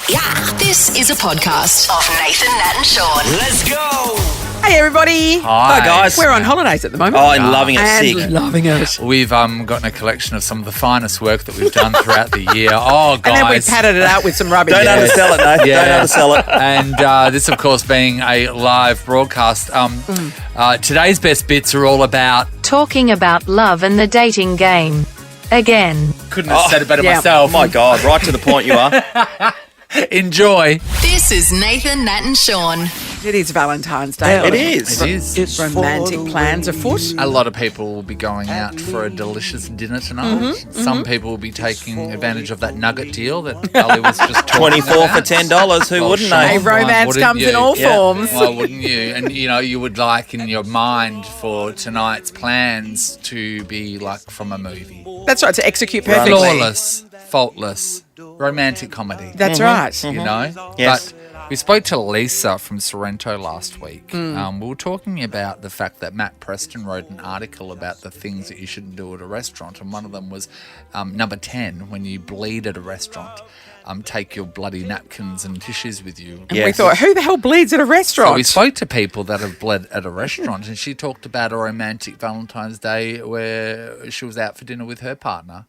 Yeah, this is a podcast of Nathan, Nat and Shaun. Let's go. Hey everybody. Hi, guys. We're on holidays at the moment. Oh, I'm loving it. and Sick. loving it. We've gotten a collection of some of the finest work that we've done throughout the year. Oh, guys. And then we padded it out with some rubbish. Don't undersell it, Nathan. Don't undersell it. And this, of course, being a live broadcast. Today's best bits are all about... Talking about love and the dating game. Again. Couldn't have said it better yeah. myself. Oh, my God. Right to the point you are. Enjoy. This is Nathan, Nat and Shaun. It is Valentine's Day. It is. It is. It's romantic plans afoot. A lot of people will be going out for a delicious dinner tonight. Some people will be taking advantage of that nugget deal that Ali was just talking 24 about. for $10. Who wouldn't, Sean, Hey, Nathan? why romance wouldn't comes you? in all Yeah. forms. Why wouldn't you? And, you would like in your mind for tonight's plans to be like from a movie. That's right, to execute perfectly. Flawless, faultless, romantic comedy. That's right. You know? Yes. But we spoke to Lisa from Sorrento last week. We were talking about the fact that Matt Preston wrote an article about the things that you shouldn't do at a restaurant, and one of them was number 10, when you bleed at a restaurant. Take your bloody napkins and tissues with you. And we thought, who the hell bleeds at a restaurant? So we spoke to people that have bled at a restaurant, and she talked about a romantic Valentine's Day where she was out for dinner with her partner,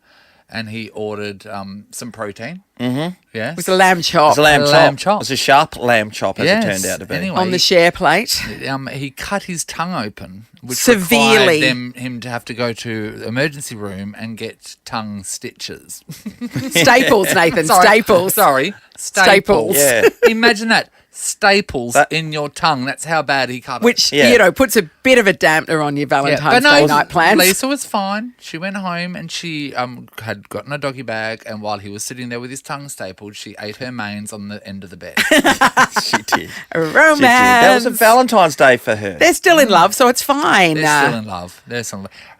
and he ordered some protein. Mm-hmm. Yes. It was a lamb chop It's a lamb Lamb chop. chop. It was a sharp lamb chop, as Yes. it turned out to be. Anyway, on the share plate. he cut his tongue open, which Severely. required him to have to go to the emergency room and get tongue stitches. Staples, Nathan. Staples. Sorry. Staples. Yeah. Imagine that. Staples That- in your tongue. That's how bad he cut it. Which, Yeah. puts a bit of a dampener on your Valentine's Day night plans. Lisa was fine. She went home and she had gotten a doggy bag, and while he was sitting there with his tongue stapled, she ate her mains on the end of the bed. She did. Romance. That was a Valentine's Day for her. They're still in love, so it's fine. They're still in love.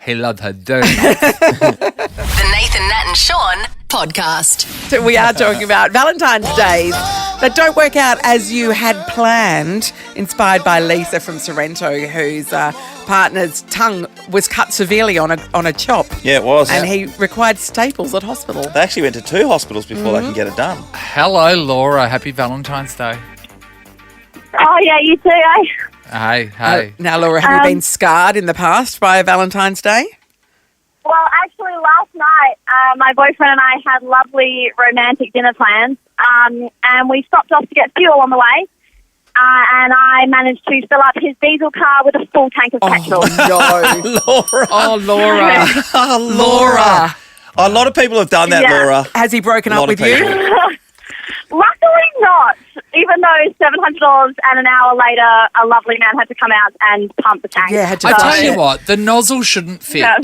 He loved her doing The Nathan, Nat and Shaun podcast. So we are talking about Valentine's Days that don't work out as you had planned, inspired by Lisa from Sorrento, whose partner's tongue was cut severely on a chop. Yeah, it was. And he required staples at hospital. They actually went to 2 hospitals before they can get it done. Hello, Laura. Happy Valentine's Day. Oh, yeah, you too, eh? Hey. Now, Laura, have you been scarred in the past by Valentine's Day? Well, actually, last night, my boyfriend and I had lovely romantic dinner plans, and we stopped off to get fuel on the way, and I managed to fill up his diesel car with a full tank of petrol. No. Laura. Oh, Laura. Oh, Laura. A lot of people have done that, Yeah. Laura. Has he broken A up lot of with you? people. Luckily not, even though $700 and an hour later, a lovely man had to come out and pump the tank. Yeah, had to I flush tell you it. what, the nozzle shouldn't fit. Yeah.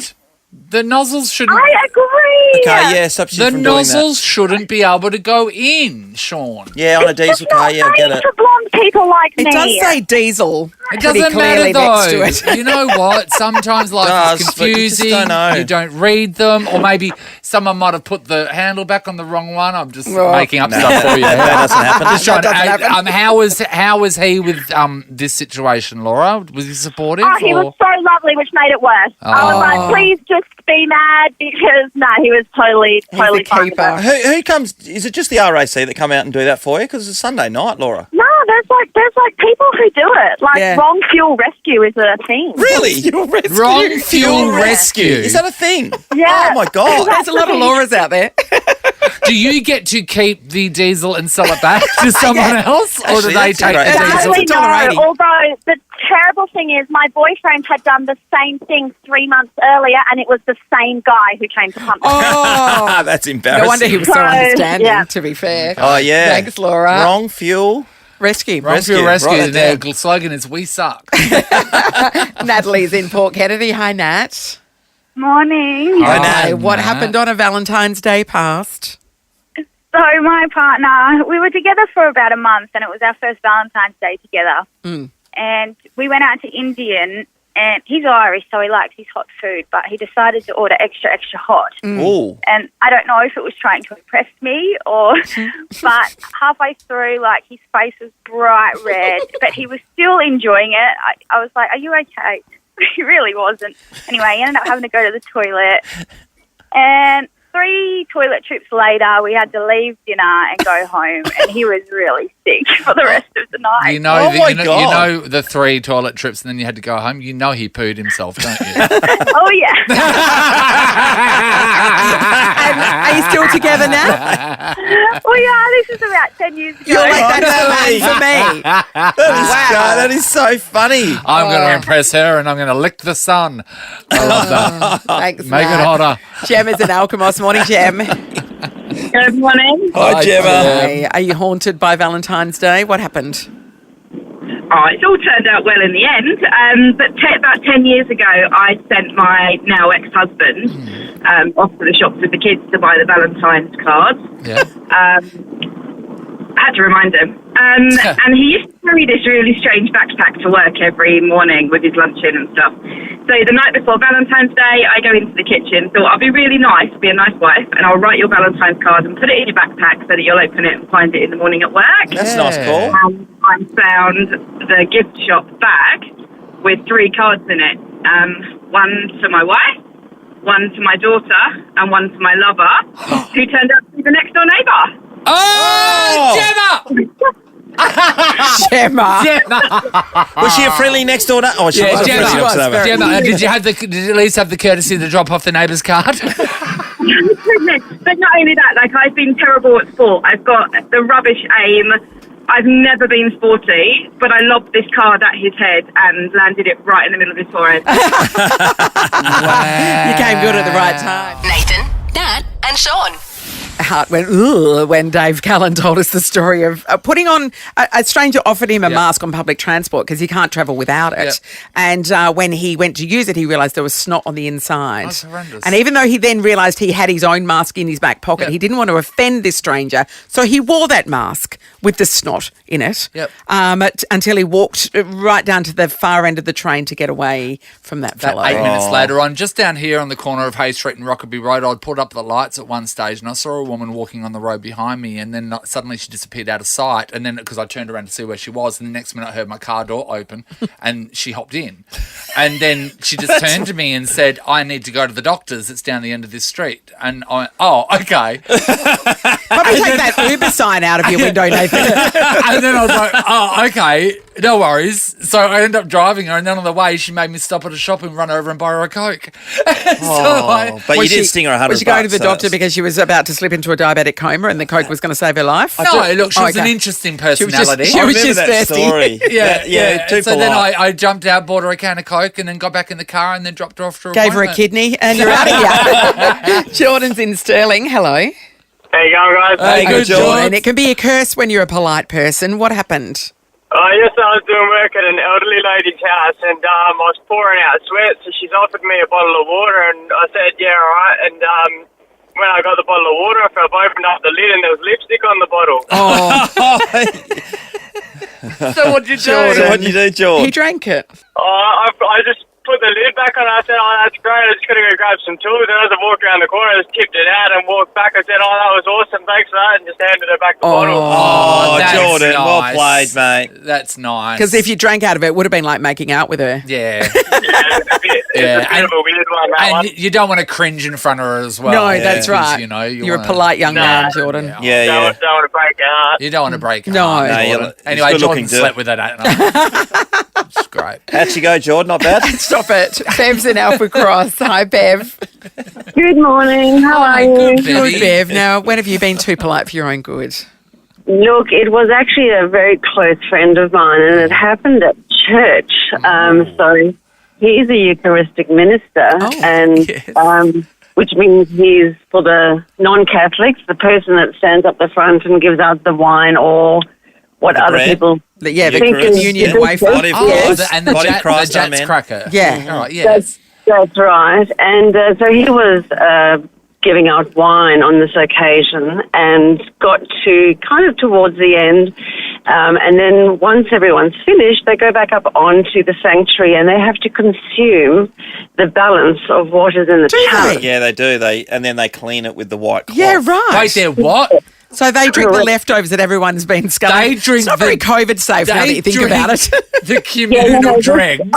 The nozzles shouldn't. I agree. Okay, yeah, stop you The from doing nozzles shouldn't be able to go in, Sean. that. Yeah, on a diesel car, yeah, I get Made it. for blonde people like It me. does say diesel. It pretty doesn't clearly matter next to though. it. You know what? Sometimes life Does, is but you just confusing. don't know. You don't read them, or maybe someone might have put the handle back on the wrong one. I'm just Well, making up No, stuff for you. that doesn't happen. Just trying That doesn't to, happen. how was he with this situation, Laura? Was he supportive? Oh, he or? was so lovely, which made it worse. I was like, please just be mad, because, he was totally the fine with keeper. it. Who comes? Is it just the RAC that come out and do that for you? Because it's a Sunday night, Laura. No, there's like people who do it. Like Yeah. wrong fuel rescue is a thing. Really? Wrong fuel rescue. Is that a thing? Yeah. Oh my God. There's a lot of Lauras out there. Do you get to keep the diesel and sell it back to someone else, or do Actually, they that's take great. the diesel? Sadly, no. $1.80. Although the terrible thing is, my boyfriend had done the same thing 3 months earlier, and it was the same guy who came to pump the tank. Oh, That's embarrassing. no wonder he was so So, understanding, yeah. to be fair. Oh, yeah. Thanks, Laura. Wrong fuel. Rescue. Wrong fuel Rescue. rescue. Right, Their down. slogan is "We suck." Natalie's in Port Kennedy. Hi, Nat. Morning. Hi, Hi. Nat. What happened on a Valentine's Day past? So my partner, we were together for about a month, and it was our first Valentine's Day together. And we went out to Indian, and he's Irish, so he likes his hot food, but he decided to order extra, extra hot. Ooh. And I don't know if it was trying to impress me or, but halfway through, like, his face was bright red, but he was still enjoying it. I was like, are you okay? He really wasn't. Anyway, he ended up having to go to the toilet. And 3 toilet trips later, we had to leave dinner and go home, and he was really sick for the rest of the night. You know, Oh my you God. know the 3 toilet trips and then you had to go home. You know he pooed himself, don't you? Oh, yeah. And are you still together now? Well, yeah, this is about 10 years ago. You're like, that's the Really? man for me. That is so funny. I'm going to impress her and I'm going to lick the sun. I love that. Thanks, Make it Matt. hotter. Gem is in Alkimos. Morning, Gem. Good morning. Hi, Gemma. Hey, are you haunted by Valentine's Day? What happened? Oh, it's all turned out well in the end. But about 10 years ago, I sent my now ex-husband off to the shops with the kids to buy the Valentine's cards. Yeah. I had to remind him. And he used to carry this really strange backpack to work every morning with his lunch in and stuff. So the night before Valentine's Day, I go into the kitchen, thought I'll be really nice, be a nice wife, and I'll write your Valentine's card and put it in your backpack so that you'll open it and find it in the morning at work. That's a nice call. I found the gift shop bag with 3 cards in it. One to my wife, one to my daughter, and one to my lover, who turned out to be the next door neighbour. Oh, Gemma. Gemma! Was she a friendly next door? Oh, she was a Gemma. friendly next door. Very- Gemma, did you at least have the courtesy to drop off the neighbour's card? But not only that, like, I've been terrible at sport. I've got the rubbish aim. I've never been sporty, but I lobbed this card at his head and landed it right in the middle of his forehead. You came good at the right time. Nathan, Nat, and Shaun. Heart went ugh when Dave Callan told us the story of putting on a stranger offered him a mask on public transport because he can't travel without it. Yep. And when he went to use it, he realised there was snot on the inside. That's horrendous. And even though he then realised he had his own mask in his back pocket, Yep. he didn't want to offend this stranger, so he wore that mask with the snot in it Yep. until he walked right down to the far end of the train to get away from that About fellow. 8 minutes later on, just down here on the corner of Hay Street and Rockaby Road, I'd put up the lights at one stage and I saw a woman walking on the road behind me, and then suddenly she disappeared out of sight, and then because I turned around to see where she was, and the next minute I heard my car door open and she hopped in, and then she just turned to me and said, I need to go to the doctor's, it's down the end of this street. And I went, oh, okay. Probably take that Uber sign out of your window, Nathan. And then I was like, oh, okay, no worries. So I ended up driving her, and then on the way she made me stop at a shop and run over and buy her a Coke. But you did sting her $100. Was she going to the so doctor that's- because she was about to slip into a diabetic coma and the Coke was going to save her life? No, look, she was an okay. interesting She was personality. just- she I was remember that thirsty. story. Yeah. Too So then polite. I jumped out, bought her a can of Coke, and then got back in the car and then dropped her off to her Gave her a appointment. kidney and you're out of here. Jordan's in Stirling. Hello. How you going, guys? Hey, good, Jordan. And it can be a curse when you're a polite person. What happened? Yes, I was doing work at an elderly lady's house, and I was pouring out sweat, so she's offered me a bottle of water, and I said, yeah, all right. And when I got the bottle of water, I opened up the lid, and there was lipstick on the bottle. So what'd you do? So what did you do, George? He drank it. I just put the lid back on, and I said, oh, that's great, I just got to go grab some tools. And as I walked around the corner, I just tipped it out and walked back. I said, oh, that was awesome, thanks for that, and just handed her back the bottle. Oh, that's Jordan, well nice. played, mate. That's nice. Because if you drank out of it would have been like making out with her. Yeah. Yeah, it's a bit of a weird one, that one. And you don't want to cringe in front of her as well. No, that's because, right. You know, you're wanna- a polite young man, Jordan. Yeah, yeah. Don't want to break her heart. You don't want to break her No. heart, No, you're- Jordan. he's Anyway, good Jordan looking, too. slept with her that night. It's great. How'd she go, Jordan? Not bad? Stop it. Bev's in Alpha Cross. Hi, Bev. Good morning. How are you? Good, Good, Bevy. Bev. Now, when have you been too polite for your own good? Look, it was actually a very close friend of mine, and it happened at church. So he's a Eucharistic minister, and yes. which means he's for the non-Catholics, the person that stands up the front and gives out the wine or what other bread? people The think is communion is wafer. good. Body of Oh, Christ. and the Body of Christ, Jats amen. cracker. Yeah. All right, yes. That's right. And so he was giving out wine on this occasion and got to kind of towards the end. And then once everyone's finished, they go back up onto the sanctuary and they have to consume the balance of what is in the Do chalice. they? Yeah, they do. And then they clean it with the white cloth. Yeah, right. Wait there, what? So they drink the leftovers that everyone's been sculling. They drink it's not very COVID safe now that you think drink about it. The communal dregs.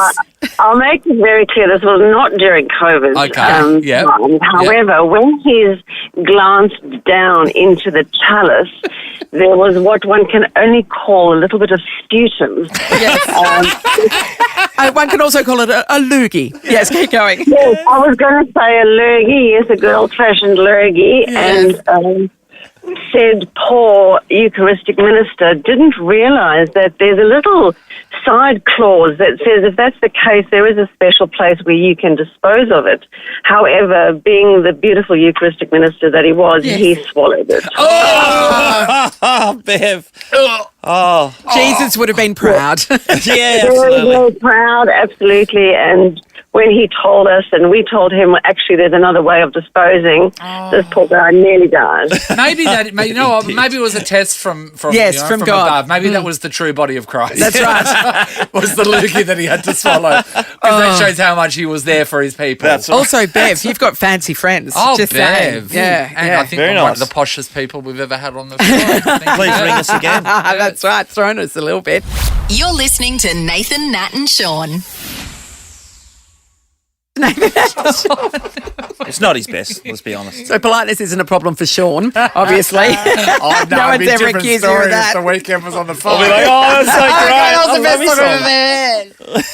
I'll make it very clear, this was not during COVID. Okay, However, when he's glanced down into the chalice, there was what one can only call a little bit of sputum. Yes. One can also call it a loogie. Yes, keep going. Yes, I was going to say a lurgy, yes, a good old-fashioned lurgy, and said poor Eucharistic minister didn't realise that there's a little side clause that says if that's the case, there is a special place where you can dispose of it. However, being the beautiful Eucharistic minister that he was, he swallowed it. Oh, Bev. Oh. Jesus would have been proud. Yeah, Very, absolutely. very proud, absolutely. And when he told us, and we told him, actually, there's another way of disposing, this poor guy nearly died. Maybe it was a test from from God. above. Maybe that was the true body of Christ. That's right. Was the loogie that he had to swallow. Because that shows how much he was there for his people. That's right. Also, Bev, you've got fancy friends. Oh, just Bev. saying. Yeah, And yeah. I think Very we're one of nice. the poshest people we've ever had on the show. Please ring us again. That's right. Thrown us a little bit. You're listening to Nathan, Nat and Shaun. It's not his best, let's be honest. So politeness isn't a problem for Sean, obviously. Oh, no, No one's ever accused you of that. The weekend was on the phone. I'll be like, oh, that's so great. I love his song.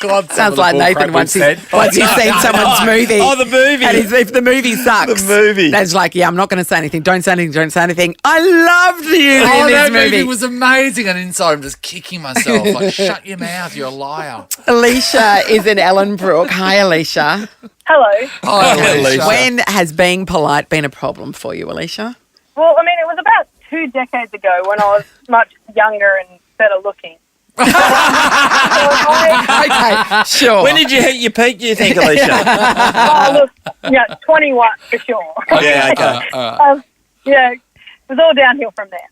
God, Sounds like Nathan once he's seen someone's movie. Oh, the movie. And if the movie sucks. The movie. Nathan's like, yeah, I'm not going to say anything. Don't say anything. Don't say anything. I loved you in that this movie. was amazing. And inside I'm just kicking myself. Like, shut your mouth, you're a liar. Alicia is in Ellenbrook. Hi, Alicia. Hello. Hi, Alicia. When has being polite been a problem for you, Alicia? Well, I mean, it was about 2 decades ago when I was much younger and better looking. Okay, sure. When did you hit your peak, do you think, Alicia? Oh, look, 21 for sure. Yeah, okay. Yeah, it was all downhill from there.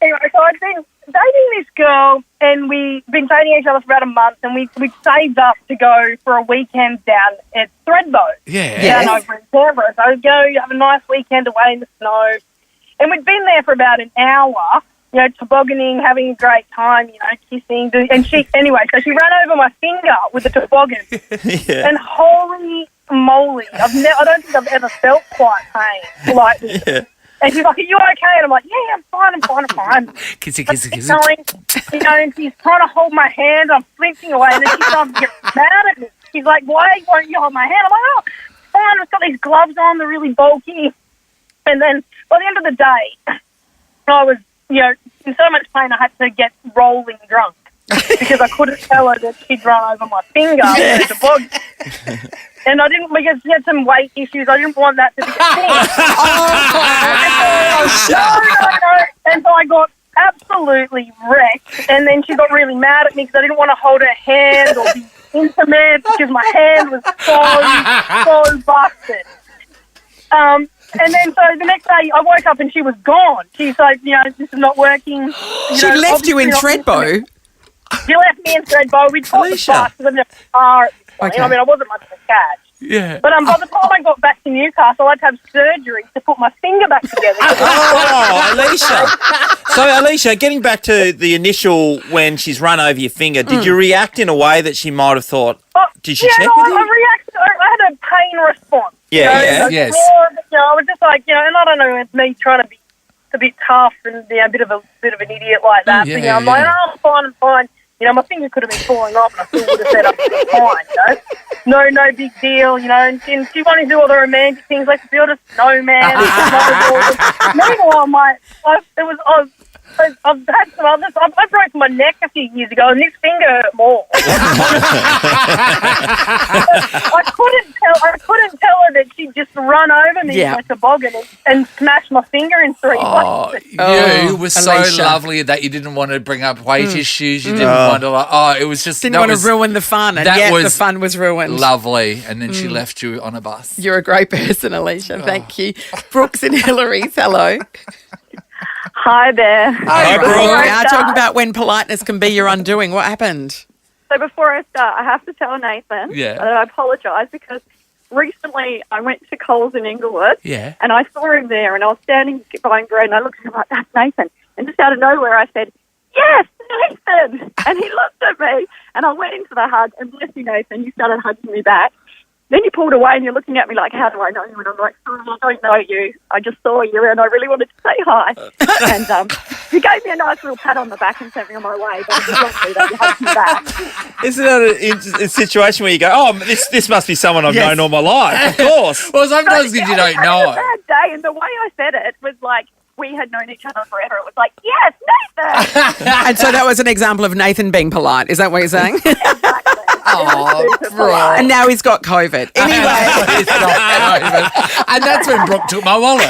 Anyway, so I'd been dating this girl, and we'd been dating each other for about a month, and we'd saved up to go for a weekend down at Thredbo. Yeah. Down over in Canberra. So I'd go have a nice weekend away in the snow. And we'd been there for about an hour, tobogganing, having a great time, kissing. And so she ran over my finger with the toboggan. Yeah. And holy moly, I don't think I've ever felt quite pain like this. Yeah. And she's like, are you okay? And I'm like, yeah, I'm fine. Kissy. And she's trying to hold my hand. I'm flinching away. And then she starts to get mad at me. She's like, why won't you hold my hand? I'm like, oh, fine. I've got these gloves on. They're really bulky. And then by the end of the day, I was, in so much pain I had to get rolling drunk because I couldn't tell her that she'd run over my finger with the toboggan. And because she had some weight issues, I didn't want that to be a thing. No. And so I got absolutely wrecked. And then she got really mad at me because I didn't want to hold her hand or be intimate because my hand was so busted. And then so the next day I woke up and she was gone. She's like, this is not working. She left you in Thredbo? She left me in Thredbo. We caught the bus because I didn't have a car at this point. Okay. I mean, I wasn't much of a catch. Yeah. But by the time I got back to Newcastle, I had to have surgery to put my finger back together. Oh, Alicia. So, Alicia, getting back to the initial when she's run over your finger, did you react in a way that she might have thought, did she check with you? I reacted. I had a pain response. Yeah, yes. I was just like, and I don't know, it's me trying to be a bit tough and a bit of an idiot like that. Yeah, So, I'm like, oh, I'm fine. My finger could have been falling off and I still would have said I'm fine, No big deal, and she wanted to do all the romantic things like build a snowman. Meanwhile, I've had some others. I broke my neck a few years ago, and this finger hurt more. I couldn't tell her that she'd just run over me in a toboggan and smash my finger in 3 places. You were so Alicia. lovely that you didn't want to bring up weight issues. You didn't want to, it was just... Didn't want to ruin the fun, and yet the fun was ruined. Lovely, and then she left you on a bus. You're a great person, Alicia. Thank you. Brooks and Hillary's, hello. Hi there. Hi, Brooke. Now talking about when politeness can be your undoing. What happened? So before I start, I have to tell Nathan that I apologise because recently I went to Coles in Inglewood. Yeah. And I saw him there, and I was standing buying bread, and I looked at him like, that's Nathan. And just out of nowhere, I said, yes, Nathan. And he looked at me, and I went into the hug, and bless you, Nathan, you started hugging me back. Then you pulled away, and you're looking at me like, how do I know you? And I'm like, sorry, I don't know you. I just saw you, and I really wanted to say hi. And you gave me a nice little pat on the back and sent me on my way, but if you don't do that, you hugged me back. Isn't that a situation where you go, oh, this must be someone I've known all my life? Of course. Well, sometimes if you don't It know was a bad day, and the way I said it was like, we had known each other forever. It was like, yes, Nathan. And so that was an example of Nathan being polite. Is that what you're saying? Oh, right. And now he's got COVID. Anyway. He's got COVID. And that's when Brooke took my wallet.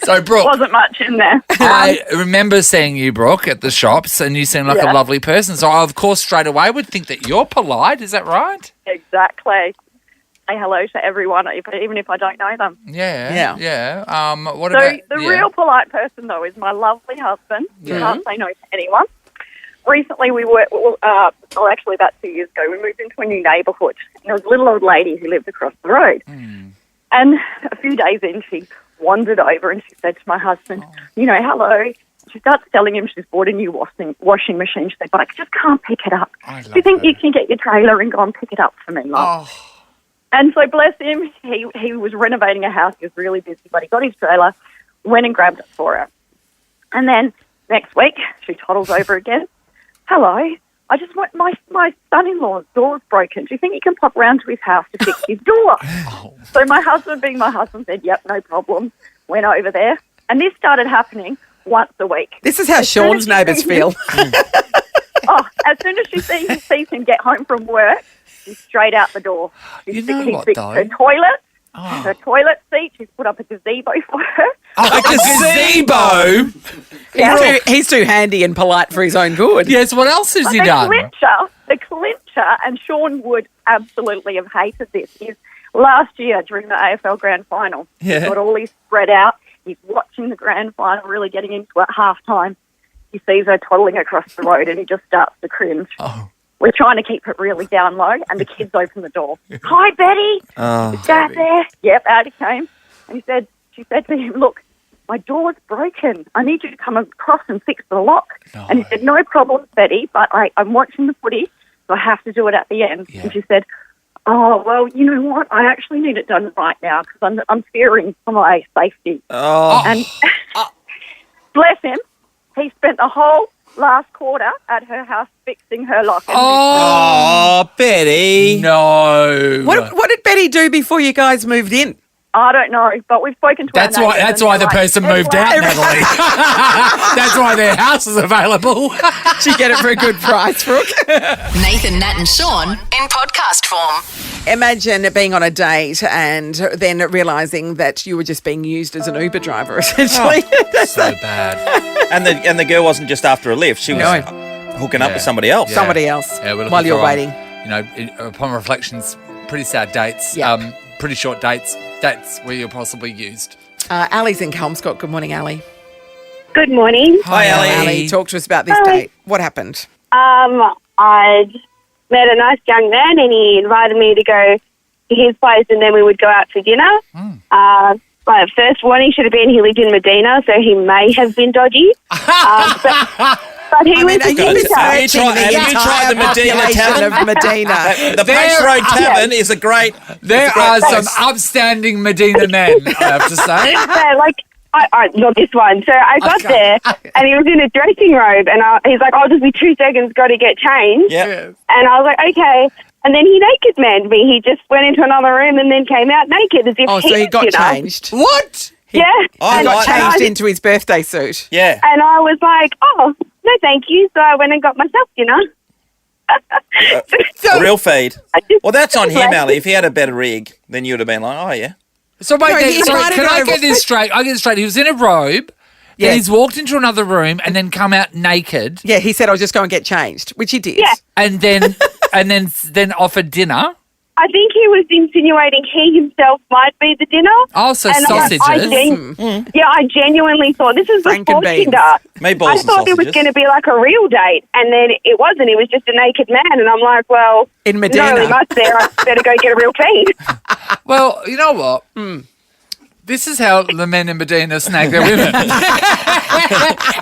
So, Brooke. Wasn't much in there. I remember seeing you, Brooke, at the shops, and you seem like a lovely person. So I, of course, straight away would think that you're polite. Is that right? Exactly. Say hello to everyone, even if I don't know them. Yeah. What So about the real polite person, though, is my lovely husband. You can't say no to anyone. Recently, we were, actually about 2 years ago, we moved into a new neighbourhood. And there was a little old lady who lived across the road. And a few days in, she wandered over and she said to my husband, hello. She starts telling him she's bought a new washing machine. She said, but I just can't pick it up. Do you think you can get your trailer and go and pick it up for me, Mum? And so, bless him, he was renovating a house. He was really busy, but he got his trailer, went and grabbed it for her. And then next week, she toddles over again. Hello, I just want my son-in-law's door's broken. Do you think you can pop round to his house to fix his door? So my husband, being my husband, said, yep, no problem. Went over there. And this started happening once a week. This is how Sean's neighbours feel. As soon as she sees him get home from work, she's straight out the door. She's fixed her toilet. Her toilet seat, she's put up a gazebo for her. a gazebo? He's too handy and polite for his own good. Yes, what else has he done? The clincher, and Sean would absolutely have hated this, is last year during the AFL Grand Final. He's got all his spread out. He's watching the Grand Final, really getting into it at half-time. He sees her toddling across the road and he just starts to cringe. We're trying to keep it really down low, and the kids open the door. Hi, Betty. Is Dad there? Yep, out he came. And she said to him, look, my door's broken. I need you to come across and fix the lock. No. And he said, no problem, Betty, but I'm watching the footy, so I have to do it at the end. Yeah. And she said, oh, well, you know what? I actually need it done right now because I'm fearing for my safety. And bless him, he spent the whole last quarter at her house fixing her lock. Oh, Betty. No. What did Betty do before you guys moved in? I don't know, but we've spoken to That's our why. That's why the person moved out, Natalie. That's why their house is available. Did you get it for a good price, Brooke? Nathan, Nat and Shaun in podcast form. Imagine being on a date and then realising that you were just being used as an Uber driver, essentially. So bad. And the girl wasn't just after a lift; she was hooking up with somebody else. Somebody else. While you're waiting. Upon reflections, pretty sad dates. Yep. Pretty short dates where you're possibly used. Ali's in Kelmscott. Good morning, Ali. Good morning. Hi, Ali. Ali, talk to us about this date. What happened? I'd met a nice young man and he invited me to go to his place and then we would go out for dinner. My first warning should have been he lived in Medina, so he may have been dodgy. But he was a visitor. Have you tried the Medina Tavern? Of Medina. The Pace Road Tavern is a great... There are some upstanding Medina men, I have to say. Not this one. So I got there and he was in a dressing robe and he's like, I'll just be 2 seconds, got to get changed. Yep. And I was like, okay. And then he naked manned me. He just went into another room and then came out naked as if so he got changed. What? He got changed into his birthday suit. Yeah. And I was like, oh, no thank you. So I went and got myself dinner. Real feed. Well, that's on him, Ali. If he had a better rig, then you would have been like, oh, yeah. So wait, can I get this straight? I get this straight. He was in a robe. Yeah. He's walked into another room and then come out naked. Yeah, he said, I'll just go and get changed, which he did. Yeah. And then offered dinner. I think he was insinuating he himself might be the dinner. Oh, so And sausages. I genuinely thought this was before Tinder. Meatballs I and thought it was sausages. going to be like a real date, and then it wasn't. It was just a naked man, and I'm like, well, In Medina. not really much there. I better go get a real clean. Well, you know what? This is how the men in Medina snag their women.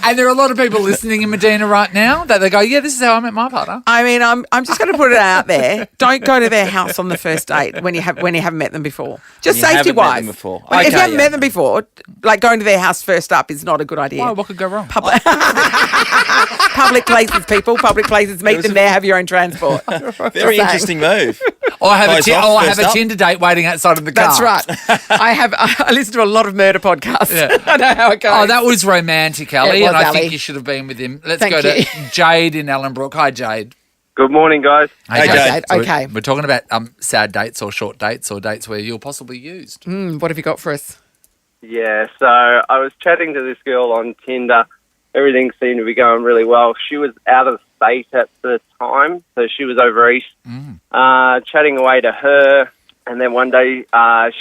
And there are a lot of people listening in Medina right now that they go, yeah, this is how I met my partner. I mean, I'm just going to put it out there. Don't go to their house on the first date when you haven't met them before. Just You haven't safety met wise. them before. If you Okay, haven't yeah. met them before, like going to their house first up is not a good idea. Why? What could go wrong? Public places, people. Public places. Meet them there. Have your own transport. Very interesting move. Or have Guys off have first a up. Tinder date waiting outside of the car. That's right. I listen to a lot of murder podcasts. Yeah. I know how it goes. Oh, that was romantic, Ali, It was, and I Ali. think you should have been with him. Let's Thank go you. to Jade in Ellenbrook. Hi, Jade. Good morning, guys. Hey, Jade. So Okay. We're talking about sad dates or short dates or dates where you're possibly used. What have you got for us? Yeah, so I was chatting to this girl on Tinder. Everything seemed to be going really well. She was out of state at the time, so she was over east. Chatting away to her, and then one day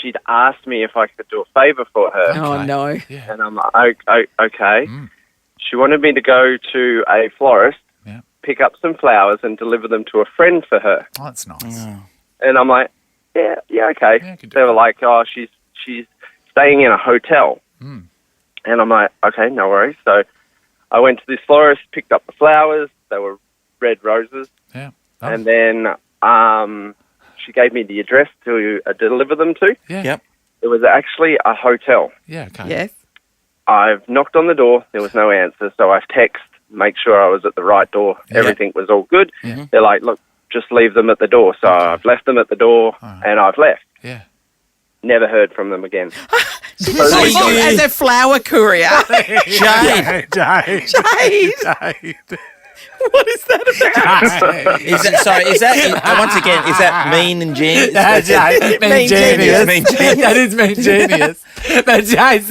she'd asked me if I could do a favour for her. Oh, no. And I'm like, okay. She wanted me to go to a florist, pick up some flowers and deliver them to a friend for her. Oh, that's nice. And I'm like, yeah, okay. They were like, oh, she's staying in a hotel. And I'm like, okay, no worries. So I went to this florist, picked up the flowers. They were red roses. Yeah. And then she gave me the address to deliver them to. Yeah. Yep. It was actually a hotel. Yeah, okay. Yes. I've knocked on the door. There was no answer. So I've texted, make sure I was at the right door. Everything was all good. They're like, look, just leave them at the door. So I've left them at the door and I've left. Yeah. Never heard from them again. So you as a flower courier. Jade. Jade. What is that about? Is that once again? Is that mean and genius? Mean genius. Mean genius. That is mean genius. But Jade,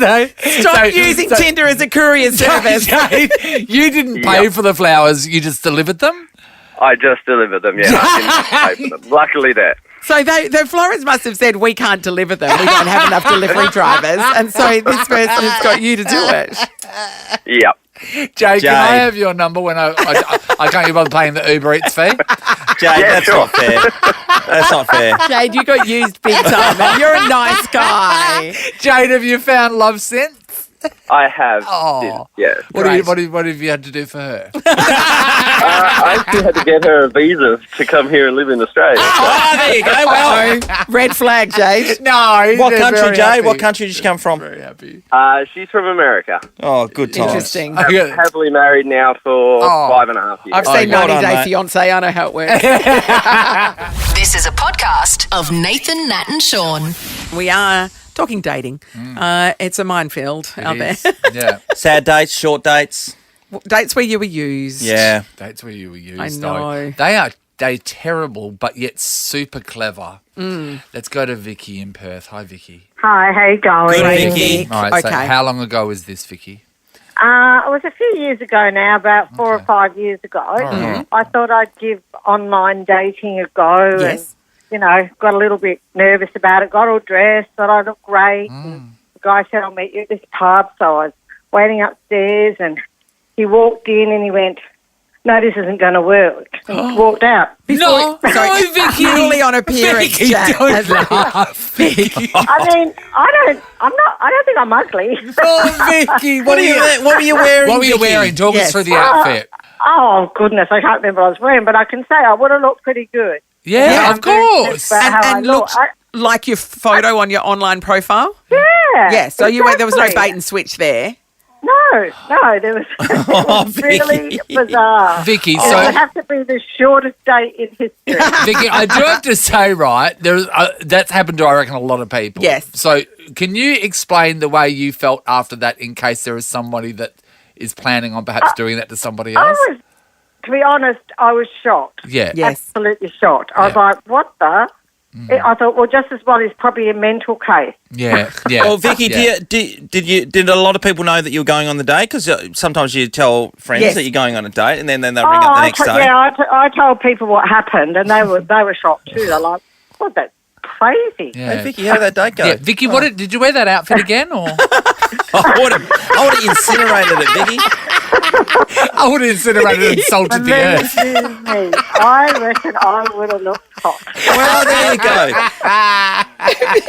Stop using Tinder as a courier service. Jade, you didn't pay for the flowers. You just delivered them. I just delivered them, yeah. I didn't pay for them. Luckily that. So the florists must have said, we can't deliver them. We don't have enough delivery drivers. And so this person has got you to do it. Yep. Jade, can I have your number when I can't get bother paying the Uber Eats fee? Jade, that's not fair. That's not fair. Jade, you got used big time, man. You're a nice guy. Jade, have you found love since? I have. Oh. Yes. What have you had to do for her? I actually had to get her a visa to come here and live in Australia. Oh, there you go. Well, red flag, Jade. No. what country, Jade? What country did you come from? Very happy. She's from America. Oh, good times. Interesting. Happily married now for 5.5 years. I've seen well 90 done, Day mate. Fiance. I know how it works. This is a podcast of Nathan, Nat and Shaun. We are talking dating. It's a minefield out there. Yeah. Sad dates, short dates. Dates where you were used. Yeah. Dates where you were used. I know. They're terrible, but yet super clever. Let's go to Vicky in Perth. Hi, Vicky. Hi, how you going? Good, Vicky. All right, so Okay. how long ago was this, Vicky? It was a few years ago now, about 4 or 5 years ago. right. I thought I'd give online dating a go. Yes. And, got a little bit nervous about it, got all dressed, thought I looked great. And the guy said, I'll meet you at this pub. So I was waiting upstairs and he walked in and he went, no, this isn't going to work. And he walked out. No, Vicky. Purely on appearance, Vicky, Jack. don't laugh. Vicky. I mean, I don't think I'm ugly. Oh, Vicky. What were you wearing? What were you Vicky? wearing? Talk Yes. us through the outfit. Oh, goodness, I can't remember what I was wearing, but I can say I would have looked pretty good. Yeah, Yeah, of course. About how I And look. looked like your photo on your online profile? Yeah. Yeah, so there was no exactly. bait and switch there. No, there was, it was really bizarre. Vicky, It so would have to be the shortest date in history. Vicky, I do have to say, right, there's that's happened to, I reckon, a lot of people. Yes. So can you explain the way you felt after that in case there is somebody that is planning on perhaps doing that to somebody else? To be honest, I was shocked. Yeah. Yes. Absolutely shocked. I was like, what the? I thought, well, just as well, it's probably a mental case. Yeah, yeah. Well, Vicky, yeah. did a lot of people know that you were going on the date? Because sometimes you tell friends Yes. that you're going on a date, and then they'll ring up the next day. I told people what happened, and they were shocked too. They're like, God, that's crazy. Yeah. Hey, Vicky, how did that date go? Yeah, Vicky, did you wear that outfit again, or? I would have incinerated it, Vicky. I would have incinerated and salted the earth. Me. I reckon I would have looked hot. Well, there you go.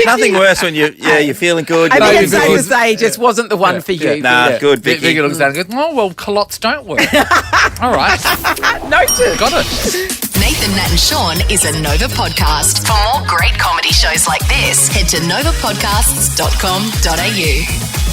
Nothing worse when you're feeling good. I you're think it's looking safe to good. say it just wasn't the one for you. Nah, good, Vicky. Vicky looks down and goes, oh, well, culottes don't work. All right. Noted. Got it. Nathan, Nat and Shaun is a Nova podcast. For more great comedy shows like this, head to novapodcasts.com.au.